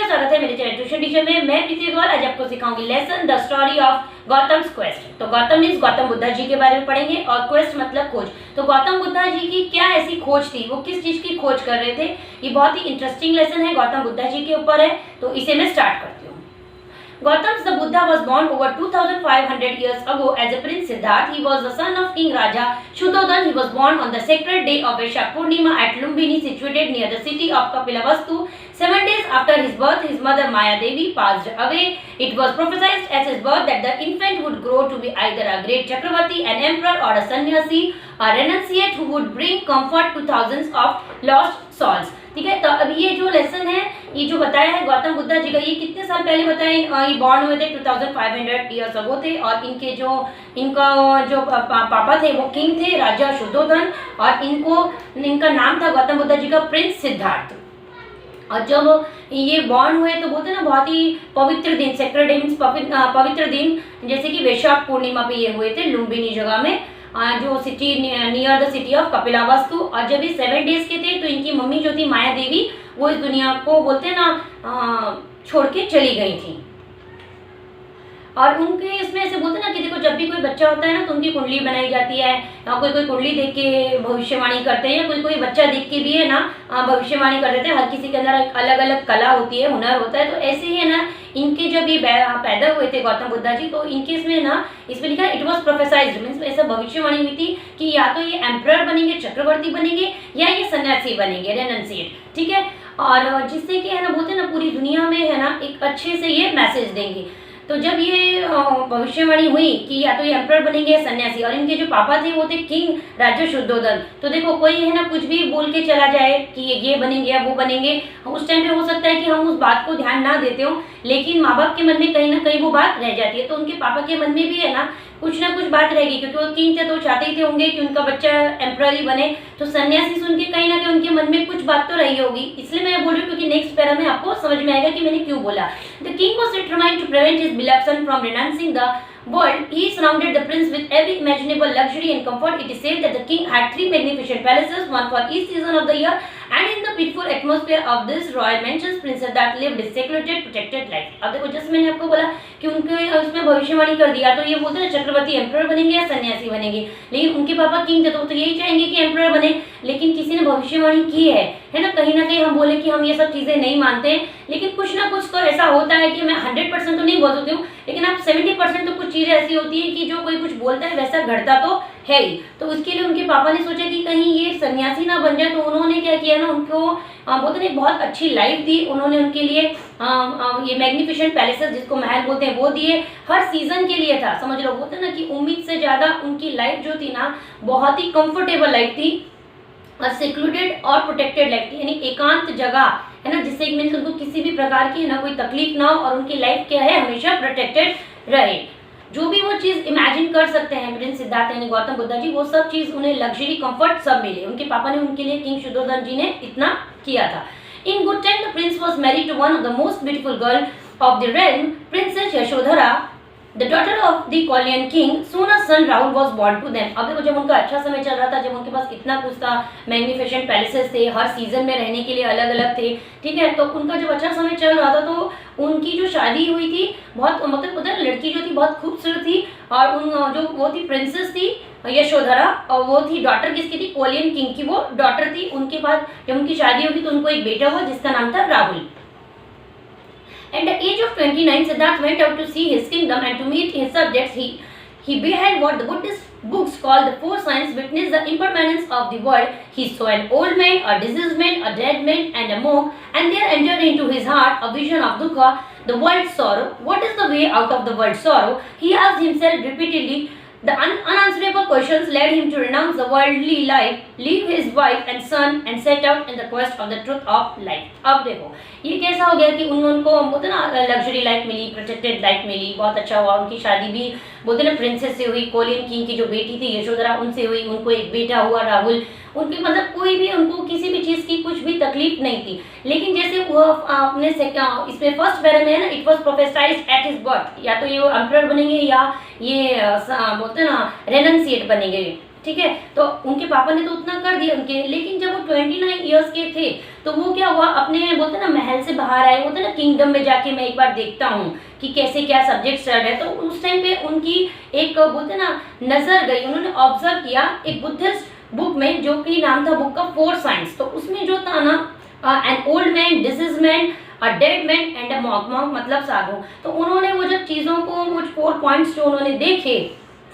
का स्वागत है मेरे चैनल ट्यूशन टीचर में। मैं प्रीति गौर आज आपको सिखाऊंगी lesson the story of Gautam's quest. तो गौतम मीन्स गौतम बुद्धा जी के बारे में पढ़ेंगे और क्वेस्ट मतलब खोज। तो गौतम बुद्धा जी की क्या ऐसी खोज थी, वो किस चीज की खोज कर रहे थे, ये बहुत ही इंटरेस्टिंग लेसन है, गौतम बुद्धा जी के ऊपर है। तो इसे मैं स्टार्ट करती हूँ। Gautam the Buddha was born over 2500 years ago as a Prince Siddharth. He was the son of King Raja Shuddhodhan. He was born on the sacred day of Vaishakh Purnima at Lumbini, situated near the city of Kapilavastu. 7 days after his birth, his mother Maya Devi passed away. It was prophesied at his birth that the infant would grow to be either a great Chakravarti, an emperor, or a sannyasi, a renunciate who would bring comfort to thousands of lost souls. ठीक है, तो अब ये जो lesson है, ये जो बताया है गौतम बुद्धा जी का, ये कितने साल पहले बताया, ये बॉर्न हुए थे 2500 ईयर्स अगो थे। और इनका जो पापा थे वो किंग थे राजा शुद्धोधन, और इनका नाम था गौतम बुद्धा जी का प्रिंस सिद्धार्थ। और जब ये बॉर्न हुए तो बोलते ना बहुत ही पवित्र दिन, सेक्रेड डे मींस पवित्र दिन, जैसे कि वैशाख पूर्णिमा पे ये हुए थे लुम्बिनी जगह में, जो city near the city of Kapilavastu. और जब ये 7 डेज के थे तो इनकी मम्मी जो थी माया देवी, वो इस दुनिया को बोलते हैं ना छोड़ के चली गई थी। और उनके इसमें ऐसे बोलते हैं ना कि देखो जब भी कोई बच्चा होता है ना तो उनकी कुंडली बनाई जाती है, या कोई कुंडली देख के भविष्यवाणी करते हैं, या कोई बच्चा देख के भी है ना भविष्यवाणी कर देते हैं। हर किसी के अंदर एक अलग अलग कला होती है, हुनर होता है। तो ऐसे ही है ना, इनके जब ये पैदा हुए थे गौतम बुद्धा जी, तो इनके इसमें ना इसमें लिखा इट वॉज प्रोफेसाइज्ड मीन्स ऐसा भविष्यवाणी हुई थी कि या तो ये एम्परर बनेंगे, चक्रवर्ती बनेंगे, या ये सन्यासी बनेंगे, रेनन्सिएट। ठीक है, और जिससे कि है ना बोलते हैं ना पूरी दुनिया में है ना एक अच्छे से ये मैसेज देंगे। तो जब ये भविष्यवाणी हुई कि या तो ये एम्परर बनेंगे सन्यासी, और इनके जो पापा थे वो थे किंग राजा शुद्धोधन। तो देखो कोई है ना कुछ भी बोल के चला जाए कि ये बनेंगे या वो बनेंगे, उस टाइम पे हो सकता है कि हम उस बात को ध्यान ना देते हो, लेकिन माँ बाप के मन में कहीं ना कहीं वो बात रह जाती है। तो उनके पापा के मन में भी है ना कुछ बात रहेगी, क्योंकि वो किंग थे तो चाहते ही थे होंगे कि उनका बच्चा एम्परर ही बने। तो सन्यासी सुन के कहीं ना कहीं उनके मन में कुछ बात तो रही होगी। इसलिए मैं बोल रही हूँ क्योंकि नेक्स्ट पैरा में आपको समझ में आएगा कि मैंने क्यों बोला। The king was determined to prevent his beloved son from renouncing the world. He surrounded the prince with every imaginable luxury and comfort. It is said that the king had 3 magnificent palaces, one for each season of the year, and in the peaceful atmosphere of this royal mansion, Prince Siddharth lived a secluded, protected life. अब देखो जैसे मैंने आपको बोला कि उनके उसमें भविष्यवाणी कर दिया, तो ये बोलते हैं चक्रवर्ती एम्परर बनेंगे या सन्यासी बनेंगे, लेकिन उनके पापा किंग थे तो यही चाहेंगे कि एम्परर बने। लेकिन किसी ने भविष्यवाणी की है ना कहीं ना कहीं हम बोले कि हम ये सब चीजें नहीं मानते हैं, लेकिन कुछ ना कुछ तो ऐसा होता है कि मैं 100% तो नहीं बोल सकती हूँ, लेकिन आप 70% तो कुछ चीजें ऐसी होती है कि जो कोई कुछ बोलता है वैसा घटता तो है ही। तो उसके लिए उनके पापा ने सोचा कि कहीं ये सन्यासी ना बन जाए, तो उन्होंने क्या किया ना, उनको बोलते हैं बहुत अच्छी लाइफ दी। उन्होंने उनके लिए ये मैग्निफिसेंट पैलेसेस जिसको महल बोलते हैं वो दिए, हर सीजन के लिए था। समझ लो बोलते हैं ना कि उम्मीद से ज्यादा उनकी लाइफ जो थी ना बहुत ही कंफर्टेबल लाइफ थी, और सेक्लूडेड और प्रोटेक्टेड लाइफ थी, यानी एकांत जगह है ना, जिससे मीन्स उनको किसी भी प्रकार की है ना कोई तकलीफ ना हो, और उनकी लाइफ क्या है हमेशा प्रोटेक्टेड रहे। जो भी वो चीज इमेजिन कर सकते हैं प्रिंस सिद्धार्थ यानी गौतम बुद्धा जी, वो सब चीज उन्हें लग्जरी कंफर्ट सब मिले। उनके पापा ने उनके लिए किंग शुद्धोधन जी ने इतना किया था। In good time the prince was married to one of the most beautiful girl of the realm, princess Yashodhara, The daughter of the Kolean king. Soon a son Rahul was born to them. अब देखो जब उनका अच्छा समय चल रहा था, जब उनके पास इतना कुछ था, मैग्निफिसेंट पैलेसेस थे, हर सीजन में रहने के लिए अलग अलग थे, ठीक है, तो उनका जब अच्छा समय चल रहा था तो उनकी जो शादी हुई थी बहुत मतलब उधर लड़की जो थी बहुत खूबसूरत थी, और उन जो वो थी प्रिंसेस थी यशोधरा, और वो थी डॉटर किसकी थी, कोलियन किंग की वो डॉटर थी। उनके बाद जब उनकी शादी होगी तो उनको एक बेटा हुआ जिसका नाम था Rahul. At the age of 29, Siddharth went out to see his kingdom and to meet his subjects. He beheld what the Buddhist books call the 4 signs, witnessed the impermanence of the world. He saw an old man, a diseased man, a dead man, and a monk, and there entered into his heart a vision of dukkha, the world's sorrow. What is the way out of the world's sorrow? He asked himself repeatedly. The unanswerable questions led him to renounce the worldly life, leave his wife and son, and set out in the quest of the truth of life. अब देखो ये कैसा हो गया कि उनको बोलते ना लग्जरी लाइफ मिली, प्रोटेक्टेड लाइफ मिली, बहुत अच्छा हुआ। उनकी शादी भी बोलते ना प्रिंसेस से हुई, कोलियन किंग की जो बेटी थी यशोधरा उनसे हुई, उनको एक बेटा हुआ राहुल। उनकी मतलब कोई भी उनको किसी भी चीज़ की कुछ भी तकलीफ नहीं थी। लेकिन जैसे वो अपने इसमें फर्स्ट पैरा में है ना, it was prophesized at his birth, या तो ये एम्परर बनेंगे या ये बोलते ना रेनन्सिएट बनेंगे। ठीक है। तो उनके पापा ने तो उतना कर दिया उनके, लेकिन जब वो 29 ईयर्स के थे तो वो क्या हुआ, अपने बोलते ना महल से बाहर आए, बोलते ना किंगडम में जाके मैं एक बार देखता हूँ कि कैसे क्या सब्जेक्ट चल रहे हैं। तो उस टाइम पे उनकी एक बोलते ना नजर गई, उन्होंने ऑब्जर्व किया एक बुद्धिस्ट बुक में, जो कि नाम था बुक का 4 साइंस। तो उसमें जो था ना an old man, disease man, a dead man and a monk, monk मतलब साधु। तो उन्होंने वो जब चीज़ों को, वो 4 पॉइंट्स जो उन्होंने देखे,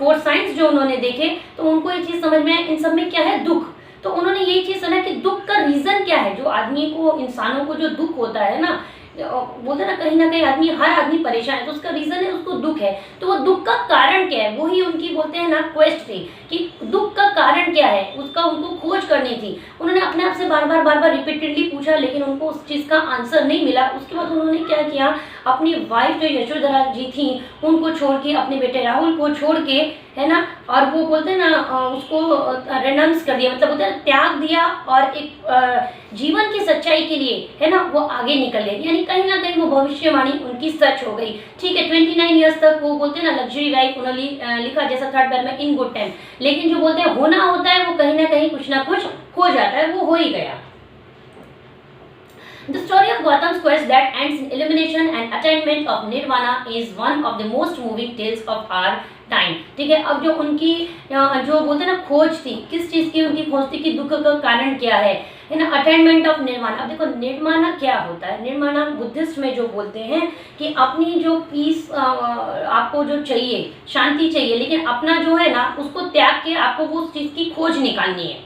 4 साइंस जो उन्होंने देखे, तो उनको ये चीज़ समझ में आई, इन सब में क्या है, दुख। तो उन्होंने यही चीज़ सुना कि दुख का रीज़न क्या है, जो आदमी को, इंसानों को जो दुख होता है ना, बोलते ना कहीं आदमी, हर आदमी परेशान है, तो उसका रीजन है, उसको दुख है। तो वो दुख का कारण क्या है, वही उनकी बोलते हैं ना क्वेस्ट थी कि दुख का कारण क्या है, उसका उनको खोज करनी थी। उन्होंने अपने आप से बार बार रिपीटेडली पूछा, लेकिन उनको उस चीज़ का आंसर नहीं मिला। उसके बाद उन्होंने क्या किया, अपनी वाइफ जो यशोधरा जी थी उनको छोड़ के, अपने बेटे राहुल को छोड़ के, है ना, और वो बोलते हैं ना उसको रेनाउंस कर दिया, मतलब बोलते हैं त्याग दिया, और एक जीवन की सच्चाई के लिए, है ना, वो आगे निकल गए। यानी कहीं ना कहीं वो भविष्यवाणी उनकी सच हो गई। ठीक है, 29 ईयर्स तक वो बोलते हैं ना लग्जरी लाइफ उन्होंने लिखा, जैसा थर्ड पैर में इन गुड टाइम। लेकिन जो बोलते हैं होना होता है, वो कहीं ना कुछ हो जाता है, वो हो ही गया। The story of Gautam's quest that ends in illumination and attainment of nirvana is one of the most moving tales of our time। ठीक है, अब जो उनकी जो बोलते हैं ना खोज थी, किस चीज़ की उनकी खोज थी कि दुख का कारण क्या है ना, अटेनमेंट ऑफ निर्वाणा। अब देखो निर्वाणा क्या होता है, निर्वाणा बुद्धिस्ट में जो बोलते हैं कि अपनी जो पीस, आपको जो चाहिए, शांति चाहिए, लेकिन अपना जो है ना उसको त्याग के आपको वो उस चीज़ की खोज निकालनी है।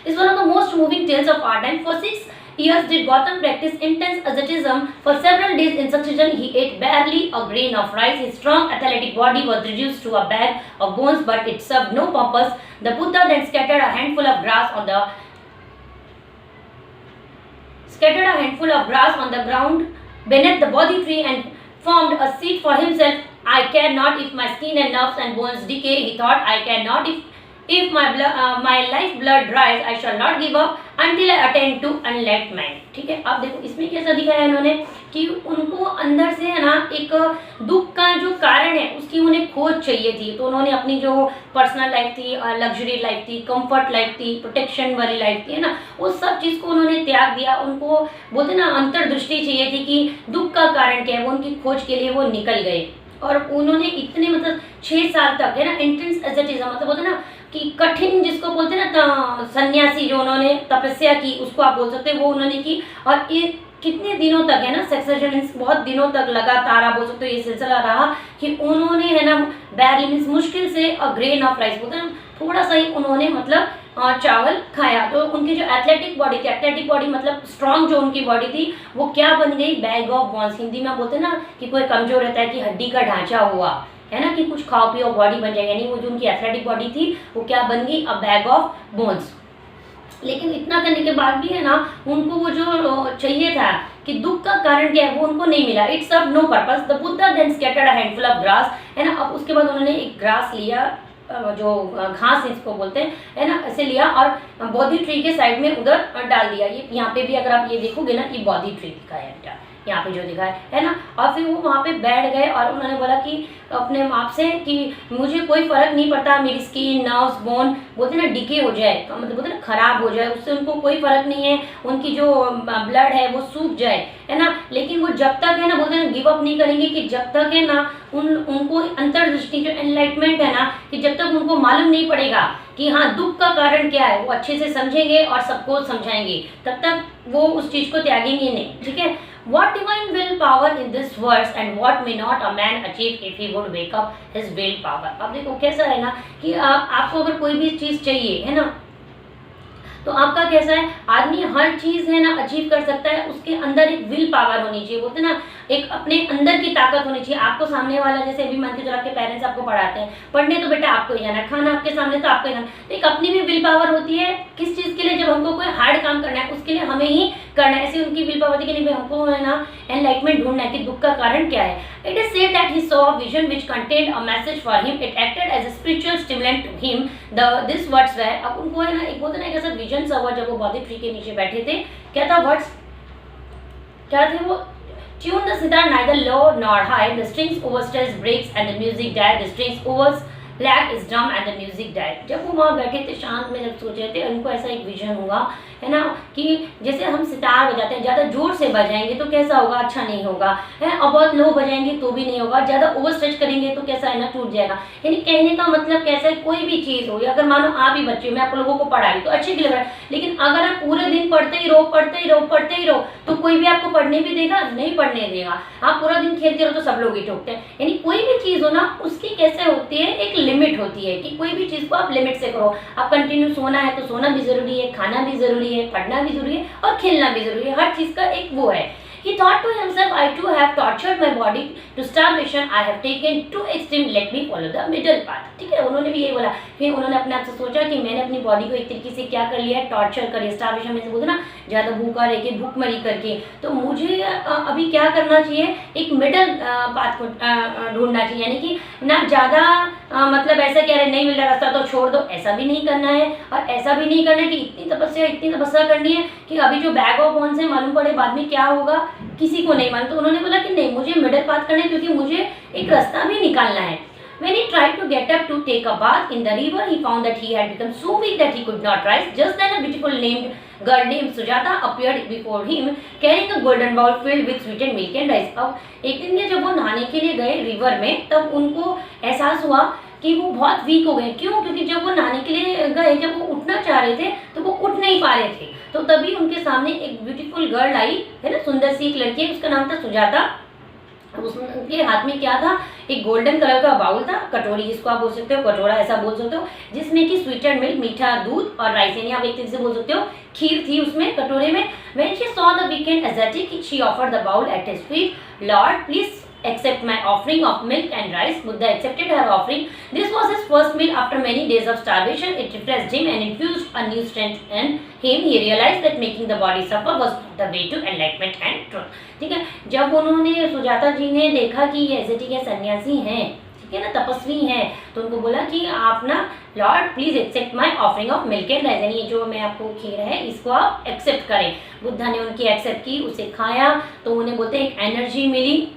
Is one of the most moving tales of our time. For 6 years did Gautam practice intense asceticism. For several days in succession, he ate barely a grain of rice. His strong, athletic body was reduced to a bag of bones, but it served no purpose. The Buddha then scattered a handful of grass on the ground beneath the Bodhi tree and formed a seat for himself. I care not if my skin and nerves and bones decay, he thought. I care not if my life blood dries. I shall not give up until I attain to enlightenment। ठीक है, अब देखो इसमें कैसा दिखाया है इन्होंने कि उनको अंदर से है ना एक दुख का जो कारण है उसकी उन्हें खोज चाहिए थी। तो उन्होंने अपनी जो पर्सनल लाइफ थी, लग्जरी लाइफ थी, कंफर्ट लाइफ थी, प्रोटेक्शन वाली लाइफ थी, है ना, उस सब चीज़ को उन्होंने त्याग दिया। उनको बोलते ना अंतर्दृष्टि चाहिए थी कि दुख का कारण क्या है, वो उनकी खोज के लिए वो निकल गए। और उन्होंने इतने मतलब 6 साल तक, है ना, इंटेंस एस्केटिज्म, मतलब बोलते ना कि कठिन, जिसको बोलते हैं ना सन्यासी, जो उन्होंने तपस्या की, उसको आप बोल सकते हैं, वो उन्होंने की। और ये कितने दिनों तक, है ना, सक्सेशन, बहुत दिनों तक लगातार आप बोल सकते हो ये सिलसिला रहा कि उन्होंने, है ना, बैरली मीन्स मुश्किल से अ ग्रेन ऑफ राइस, बोलते हैं थोड़ा सा ही उन्होंने मतलब चावल खाया। तो उनकी जो एथलेटिक बॉडी मतलब स्ट्रांग जो उनकी बॉडी थी, वो क्या बन गई, बैग ऑफ बोन्स। हिंदी में बोलते हैं ना कि कोई कमजोर रहता है कि हड्डी का ढांचा हुआ, है ना, कि कुछ खाओ पियो बॉडी बन जाएगी, यानी वो जो उनकी एथलेटिक बॉडी थी वो क्या बन गई, अ बैग ऑफ बोन्स। लेकिन इतना करने के बाद भी, है ना, उनको वो जो चाहिए था कि दुख का कारण क्या है, वो उनको नहीं मिला। It's of no purpose. The Buddha then scattered a handful of grass, है ना। अब उसके बाद उन्होंने एक ग्रास लिया, जो घास इसको बोलते हैं, है ना, ऐसे लिया और बोधि ट्री के साइड में उधर डाल दिया। ये यहाँ पे भी अगर आप ये देखोगे ना कि बोधि ट्री दिखा है यहाँ पे जो दिखा है ना। और फिर वो वहाँ पे बैठ गए और उन्होंने बोला कि अपने आप से कि मुझे कोई फर्क नहीं पड़ता, मेरी स्किन, नर्व्स, बोन बोलते ना डिके हो जाए, मतलब बोलते ना खराब हो जाए, उससे उनको कोई फर्क नहीं है, उनकी जो ब्लड है वो सूख जाए, है ना। लेकिन वो जब तक, है ना, बोलते हैं गिव अप नहीं करेंगे कि जब तक, है ना, उनको अंतर्दृष्टि जो एनलाइटमेंट है ना, कि जब तक उनको मालूम नहीं पड़ेगा कि हाँ दुख का कारण क्या है, वो अच्छे से समझेंगे और सबको समझाएंगे, तब तक वो उस चीज को त्यागेंगे नहीं। ठीक है, what divine will power in this verse and what may not a man achieve if he would wake up his will power। अब देखो कैसा है ना कि आपको अगर कोई भी चीज चाहिए, है ना, तो आपका कैसा है, आदमी हर चीज, है ना, अचीव कर सकता है, उसके अंदर एक विल पावर होनी चाहिए, बोलते ना एक अपने अंदर की ताकत होनी चाहिए। आपको सामने वाला, जैसे अभी मान के चलो आपके पेरेंट्स आपको पढ़ाते हैं, पढ़ने तो बेटा आपको ही जाना है, खाना आपके सामने तो आपको ही खाना, तो एक अपनी भी विल पावर होती है किस चीज के लिए, जब हमको कोई हार्ड काम करना है उसके लिए हमें ही करना है। ऐसे उनकी विल पावर थी कि नहीं भाई हमको, है ना, एनलाइटमेंट ढूंढना है कि दुख का कारण क्या है। It is said that he saw a vision which contained a message for him, it acted as a spiritual stimulant to him. This words way, अब उनको, है ना, एक बोलते ना ऐसा विजन सा हुआ जब वो बोधि ट्री के नीचे बैठे थे। क्या था वर्ड्स, क्या थे वो, Tune the sitar neither low nor high, the strings overstress breaks and the music died, the strings black is drum and the music died. जब वो वहाँ बैठे थे शांत में, जब सोच रहे थे, उनको ऐसा एक विजन हुआ है ना कि जैसे हम सितार बजाते हैं, ज़्यादा जोर से बजाएंगे तो कैसा होगा, अच्छा नहीं होगा है, और बहुत लो बजाएंगे तो भी नहीं होगा, ज़्यादा ओवर स्ट्रेच करेंगे तो कैसा है ना, टूट जाएगा। यानी कहने का मतलब कैसा है, कोई भी चीज़ हो, या अगर मानो आप ही बच्चे, मैं आप लोगों को पढ़ा रही तो अच्छे के लिए पढ़ा, लेकिन अगर आप पूरे दिन पढ़ते ही रहो पढ़ते ही रहो पढ़ते ही रहो तो कोई भी आपको पढ़ने भी देगा नहीं, पढ़ने देगा। आप पूरा दिन खेलते रहो तो सब लोग ही ठोकते हैं। यानी कोई भी चीज़ हो ना, उसकी कैसे होती है, एक लिमिट होती है कि कोई भी चीज़ को आप लिमिट से करो। आप कंटिन्यू सोना है तो सोना भी जरूरी है, खाना भी जरूरी है, पढ़ना भी जरूरी है और खेलना भी जरूरी है। हर चीज़ का एक वो है। He thought to himself, I too have tortured my body to starvation. I have taken too extreme. Let me follow the middle path. ठीक है, उन्होंने भी यही बोला। फिर उन्होंने अपने आप से सोचा कि मैंने अपनी बॉडी को एक तरीके से क्या कर लिया है, टॉर्चर कर लिया। स्टार्वेशन में से बोलते ना, ज़्यादा भूखा रह के, भूखमरी करके। तो मुझे अभी क्या करना चाहिए, एक मिडल पाथ को ढूंढना चाहिए। यानी कि ना ज़्यादा मतलब ऐसा कह रहे नहीं मिल रहा रास्ता तो छोड़ दो, ऐसा भी नहीं करना है, और ऐसा भी नहीं करना है कि इतनी तपस्या करनी है कि अभी जो बैग ऑफ बोन्स है मालूम पड़े बाद में क्या होगा, किसी को नहीं मालूम। तो उन्होंने बोला कि नहीं, मुझे मिडल पाथ करना है क्योंकि मुझे एक रास्ता भी निकालना है। When he tried to get up to take a bath in the river, he found that he had become so weak that he could not rise. Just then, a beautiful girl named Sujata appeared before him, carrying a golden bowl filled with sweetened milk and rice. अब एक दिन जब वो नहाने के लिए गए river में, तब उनको एहसास हुआ कि वो बहुत वीक हो गए। क्यों? क्योंकि जब वो नहाने के लिए गए, जब वो उठना चाह रहे थे तो वो उठ नहीं पा रहे थे। तो तभी उनके सामने एक ब्यूटीफुल गर्ल आई, है ना, सुंदर सी एक लड़की, उसका नाम था सुजाता। उसके हाथ में क्या था, एक गोल्डन कलर का बाउल था, कटोरी जिसको आप बोल सकते हो, कटोरा ऐसा बोल सकते हो, जिसमें कि स्वीटेड मिल्क, मीठा दूध और राइस, यानी आप एक तरीके से बोल सकते हो खीर थी उसमें कटोरे में। When she saw the weekend ascetic, she offered the bowl at his feet. Lord, please accept my offering of milk and rice. Buddha accepted her offering. This was his first meal after many days of starvation. It refreshed him and infused a new strength in him. He realized that making the body suffer was the way to enlightenment and truth. ठीक है, जब उन्होंने सुजाता जी ने देखा कि ये acidic है, सन्यासी हैं, ठीक है ना, तपस्वी हैं, तो उनको बोला कि आप ना, lord please accept my offering of milk and rice, यानी ये जो मैं आपको खीर है इसको आप एक्सेप्ट करें। बुद्धा ने उनकी एक्सेप्ट की, उसे खाया तो उन्हें बोलते हैं एक एनर्जी मिली,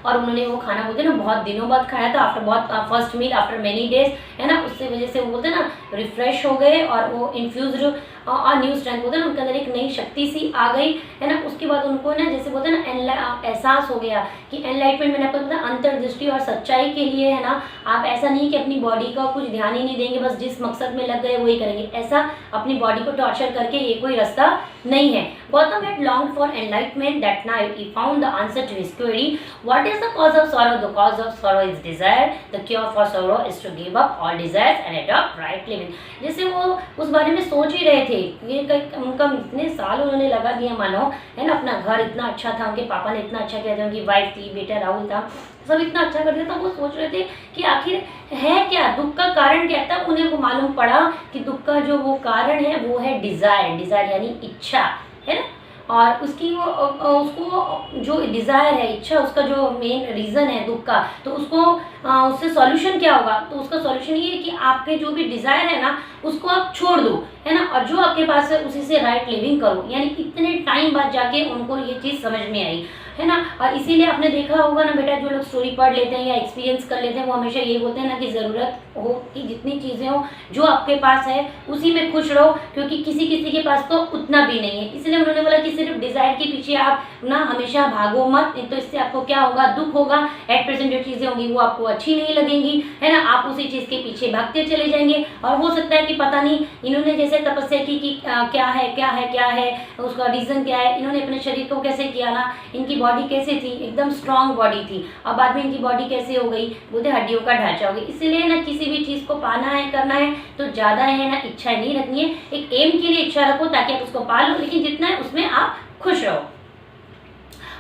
और उन्होंने वो खाना बोलते हैं ना बहुत दिनों बाद खाया था, आफ्टर बहुत first meal after many days, है ना, उससे वजह से वो बोलते हैं ना रिफ्रेश हो गए और वो इन्फ्यूज्ड और न्यू स्ट्रेंथ बोलते हैं ना, उनके अंदर एक नई शक्ति सी आ गई, है ना। उसके बाद उनको ना जैसे बोलते हैं ना एहसास हो गया कि एनलाइटमेंट, मैंने आपको बताया अंतर्दृष्टि और सच्चाई के लिए, है ना, आप ऐसा नहीं कि अपनी बॉडी का कुछ ध्यान ही नहीं देंगे, बस जिस मकसद में लग गए वही करेंगे, ऐसा अपनी बॉडी को टॉर्चर करके ये कोई रास्ता नहीं है। Gautam had longed for enlightenment. That night he found the answer to his query. What is the cause of sorrow? The cause of sorrow is desire. The cure for sorrow is to give up all desires and adopt right living. जैसे वो उस बारे में सोच ही रहे थे, ये उनका इतने साल उन्होंने लगा दिया मानो, है ना, अपना घर इतना अच्छा था, उनके पापा ने इतना अच्छा किया था, उनकी वाइफ थी, बेटा राहुल था, सब इतना अच्छा कर दिया था। वो सोच रहे थे कि आखिर है क्या, दुख का कारण क्या था। उन्हें वो मालूम पड़ा कि दुख का जो वो कारण है वो है डिजायर। डिजायर यानी इच्छा, है ना, और उसकी वो उसको जो डिज़ायर है, इच्छा, उसका जो मेन रीज़न है दुख का, तो उसको उससे सॉल्यूशन क्या होगा, तो उसका सॉल्यूशन ये है कि आपके जो भी डिज़ायर है ना उसको आप छोड़ दो, है ना, और जो आपके पास है उसी से राइट लिविंग करो। यानी इतने टाइम बाद जाके उनको ये चीज़ समझ में आई, है ना। और इसीलिए आपने देखा होगा ना बेटा, जो लोग स्टोरी पढ़ लेते हैं या एक्सपीरियंस कर लेते हैं वो हमेशा ये बोलते हैं ना कि ज़रूरत हो कि जितनी चीज़ें हो जो आपके पास है उसी में खुश रहो, क्योंकि किसी किसी के पास तो उतना भी नहीं है। इसलिए उन्होंने बोला कि सिर्फ डिज़ायर के पीछे आप ना हमेशा भागो मत, तो इससे आपको क्या होगा, दुख होगा। एट प्रेजेंट जो चीज़ें होंगी वो आपको अच्छी नहीं लगेंगी, है ना, आप उसी चीज़ के पीछे भागते चले जाएंगे। और हो सकता है कि पता नहीं इन्होंने जैसे तपस्या की कि क्या है क्या है क्या है, उसका रीज़न क्या है, इन्होंने अपने शरीर को कैसे किया ना, इनकी बॉडी कैसे थी, एकदम स्ट्रांग बॉडी थी, और बाद में इनकी बॉडी कैसे हो गई, बोलते हड्डियों का ढांचा हो गया। इसीलिए ना किसी भी चीज़ को पाना है, करना है तो ज़्यादा है ना इच्छा नहीं रखनी है, एक एम के लिए इच्छा रखो ताकि आप उसको पा लो, लेकिन जितना है उसमें आप खुश रहो।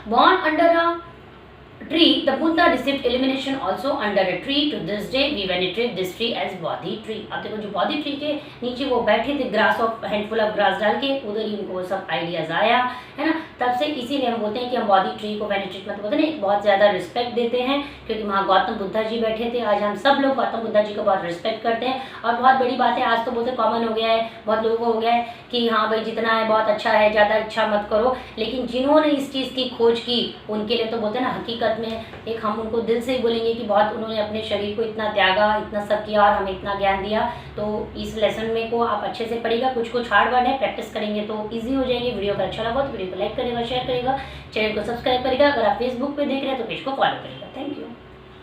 Born under a tree, the Buddha received illumination also under a tree. To this day we venerate this tree as Bodhi tree. अब देखो जो Bodhi tree के नीचे वो बैठे थे, grass of handful of grass डाल के, उधर ही उनको सब आइडियाज आया, है ना। तब से इसीलिए हम बोलते हैं कि हम बॉडी ट्री को वेनेरेट मतलब बोलते हैं एक बहुत ज़्यादा रिस्पेक्ट देते हैं, क्योंकि वहाँ गौतम बुद्धा जी बैठे थे। आज हम सब लोग गौतम बुद्धा जी को बहुत रिस्पेक्ट करते हैं, और बहुत बड़ी बात है, आज तो बोलते कॉमन हो गया है, बहुत लोगों को हो गया है कि हाँ भाई जितना है बहुत अच्छा है, ज़्यादा अच्छा मत करो। लेकिन जिन्होंने इस चीज़ की खोज की उनके लिए तो बोलते हैं ना हकीकत साथ में एक हम उनको दिल से ही बोलेंगे कि बहुत उन्होंने अपने शरीर को इतना त्यागा, इतना सब किया और हमें इतना ज्ञान दिया। तो इस लेसन में को आप अच्छे से पढ़िएगा, कुछ कुछ हार्ड वर्ड है, प्रैक्टिस करेंगे तो ईजी हो जाएंगे। वीडियो का अच्छा लगा तो वीडियो को लाइक करेगा, शेयर करेगा, चैनल को सब्सक्राइब करेगा। अगर आप फेसबुक पे देख रहे हैं तो पेज को फॉलो करेगा। Thank you.